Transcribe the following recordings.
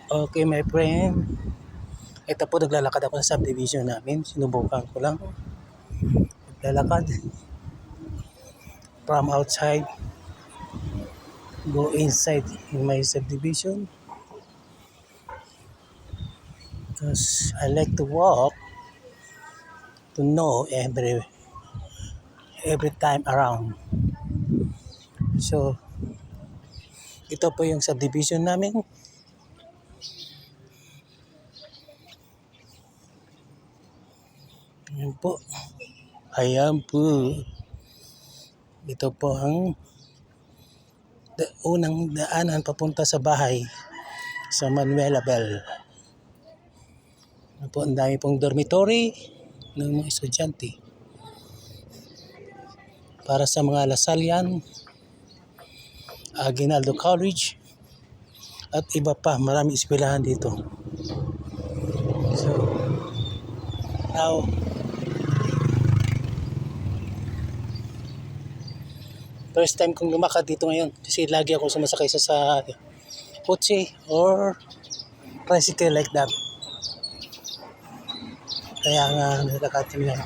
Okay, my friend. Ito po, naglalakad ako sa subdivision namin. Sinubukan ko lang. Naglalakad from outside, go inside in my subdivision. Because I like to walk to know every time around. So, ito po yung subdivision namin. Ayan po. Ayan po. Ito po ang unang daanan papunta sa bahay sa Manuela Bell. Ayan po, ang dami pong dormitory ng mga estudyante. Para sa mga Lasallian, Aguinaldo College, at iba pa, maraming eskwelahan dito. So, now, first time kong lumakad dito ngayon kasi lagi ako sumasakay sa kotse or tricycle like that. Kaya nga nalakad kami lang.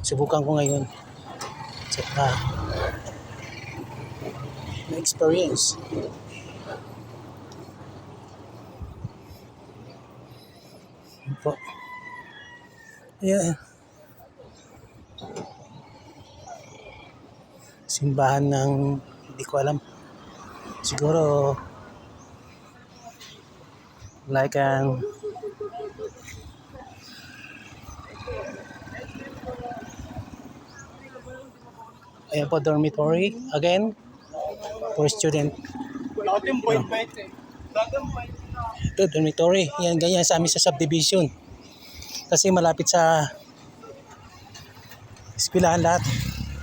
Subukan ko ngayon. Tsaka na-experience. Yun po. Ayan. Simbahan ng hindi ko alam. Siguro like ang ayan po, dormitory again for student. Ito, dormitory. Yan, ganyan sa amin sa subdivision. Kasi malapit sa eskwelahan lahat.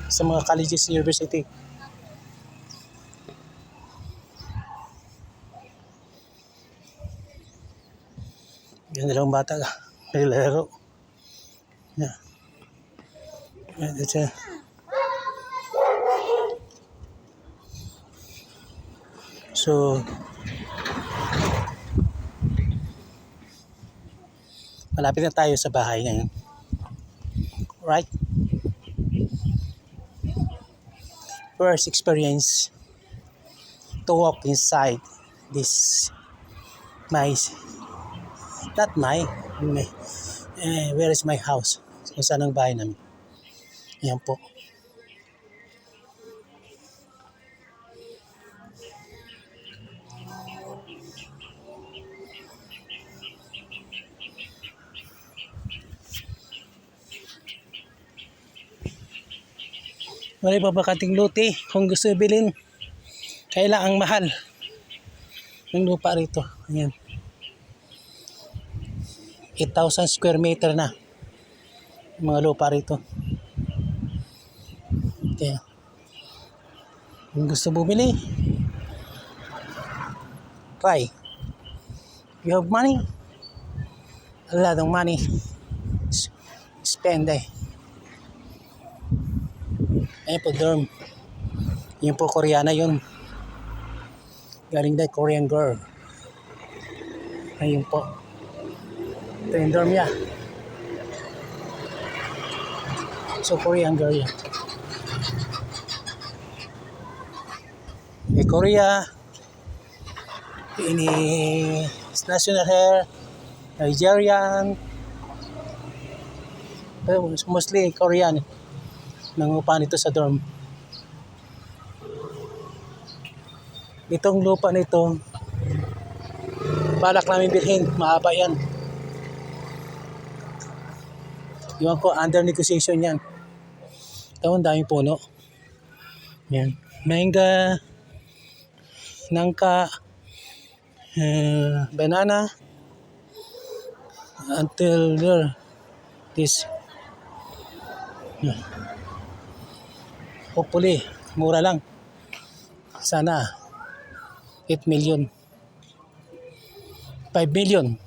Sa mga colleges, university. Yan, dalawang bata naglalaro. Yan. Yan, that's it. So, malapit na tayo sa bahay ngayon. Right? First experience to walk inside this where is my house? Kung saan ang bahay namin. Ayan po. Wala pa ba kating lote kung gusto bilhin? Kailangan mahal ng lupa rito. Ayan. 8,000 square meter na mga lupa rito. Kaya kung gusto bumili, try. You have money, a lot of money, spend Ayan po, dorm. Yun po, Koreana yun. Galing na Korean girl. Ayun po. Ito yung dorm niya. So, Korean girl yan. Korea. Ini national hair. Nigerian. Pero mostly Korean. Nangupahan ito sa dorm. Itong lupa nito, balak namin bilhin, mahaba yan. Iwan ko, under negotiation yan. Ito, ang daming puno. Yan. Mangga, nangka, banana, until there, this. Hopefully, mura lang. Sana 8 million. 5 million.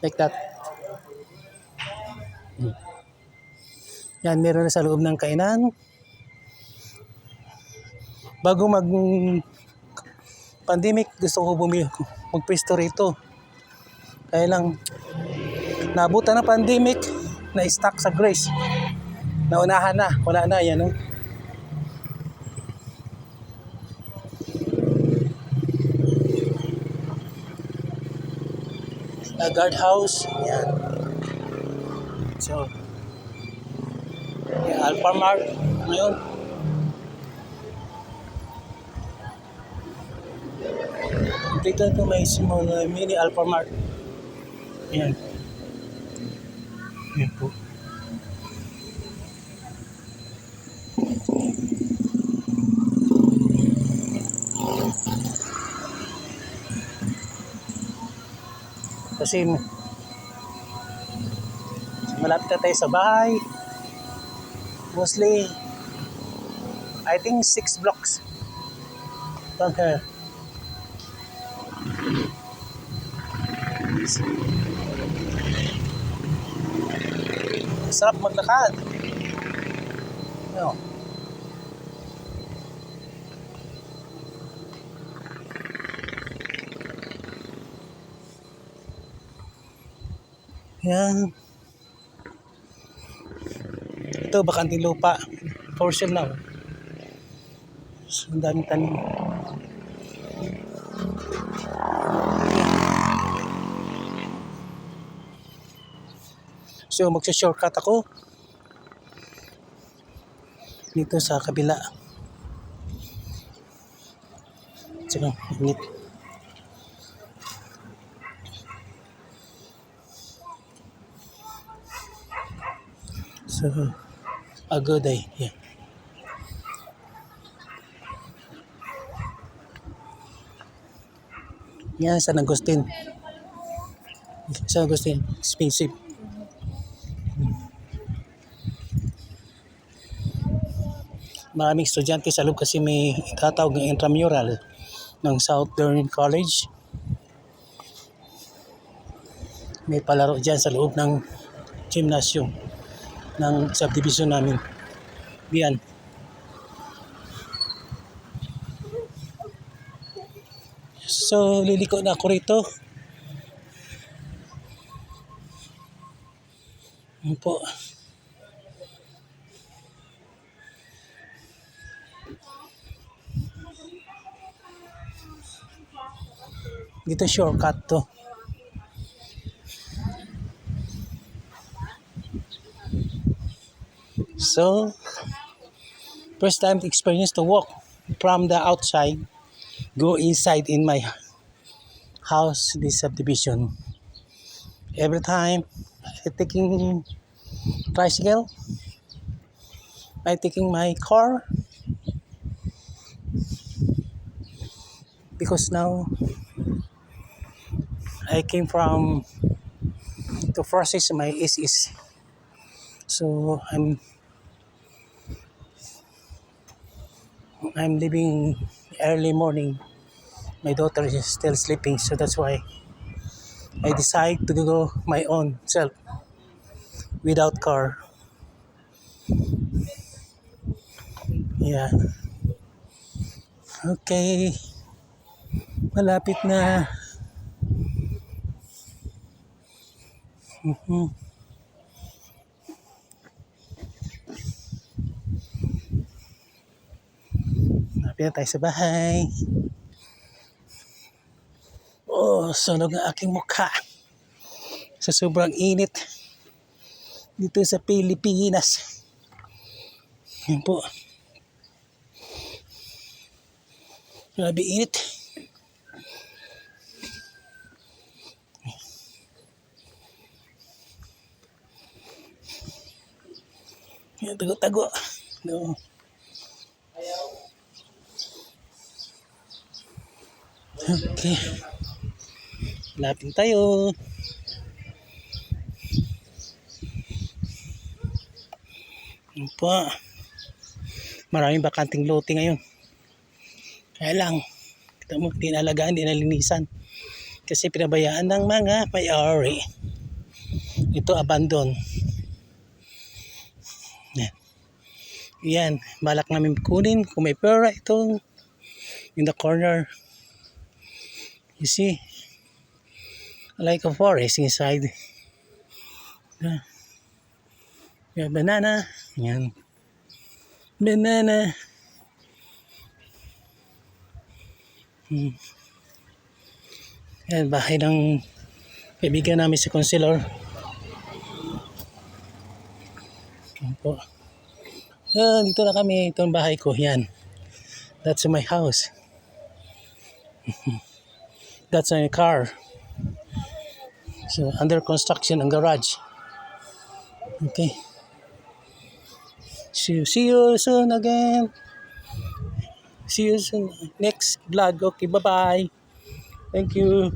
Like that. Yan, meron na sa loob ng kainan. Bago pandemic, gusto ko magpwesto rito. Kaya lang, naabutan ng pandemic, na-stuck sa Grace. Naunahan na, wala na yan. No? Guardhouse, yan. So, yung Alphamart ngayon. Dito ito may small mini Alphamart. Yan. Yan po. Kasi malapit na tayo sa bahay. Mostly, I think 6 blocks from here. Sarap maglakad. No. Yan. Ito, bakanting lupa. For sale now. So, ang daming tanim. So, magsa-shortcut ako. Dito sa kabila. Sige, init. So, a good day. Yeah. Yan, San Agustin. San Agustin, expensive. Maraming estudyante sa loob kasi may itatawag ng intramural ng Southern College. May palaro dyan sa loob ng gymnasium ng subdivision namin. Yan. So, liliko na ako rito. Yan po. Dito shortcut to. So, first time to experience to walk from the outside, go inside in my house, this subdivision. Every time I taking tricycle, I taking my car, because now I came from to process my is. So I'm leaving early morning. My daughter is still sleeping, so that's why I decide to go my own self without car. Yeah. Okay. Malapit na. Malapit na tayo sa bahay. Oh, sunog ang aking mukha. Sa sobrang init dito sa Pilipinas. Yan po. Grabe init. Yan, tago-tago. No. Okay. Lapin tayo. Yan po. Maraming bakanting lote ngayon. Kaya lang, kita mo, tinalagaan, dinalinisan. Kasi pinabayaan ng mga may-ari. Ito, abandon. Yan. Yan, balak namin kunin. Kung may pera, ito, in the corner. You see, like a forest inside. Yeah, banana. Yan. Banana. Yan, bahay ng kaibigan namin si Consular. Yan po. Dito na kami. Ito ang bahay ko. Yan. That's my house. That's my car. So, under construction ang garage. Okay. See you soon again. See you soon. Next vlog. Okay, bye-bye. Thank you.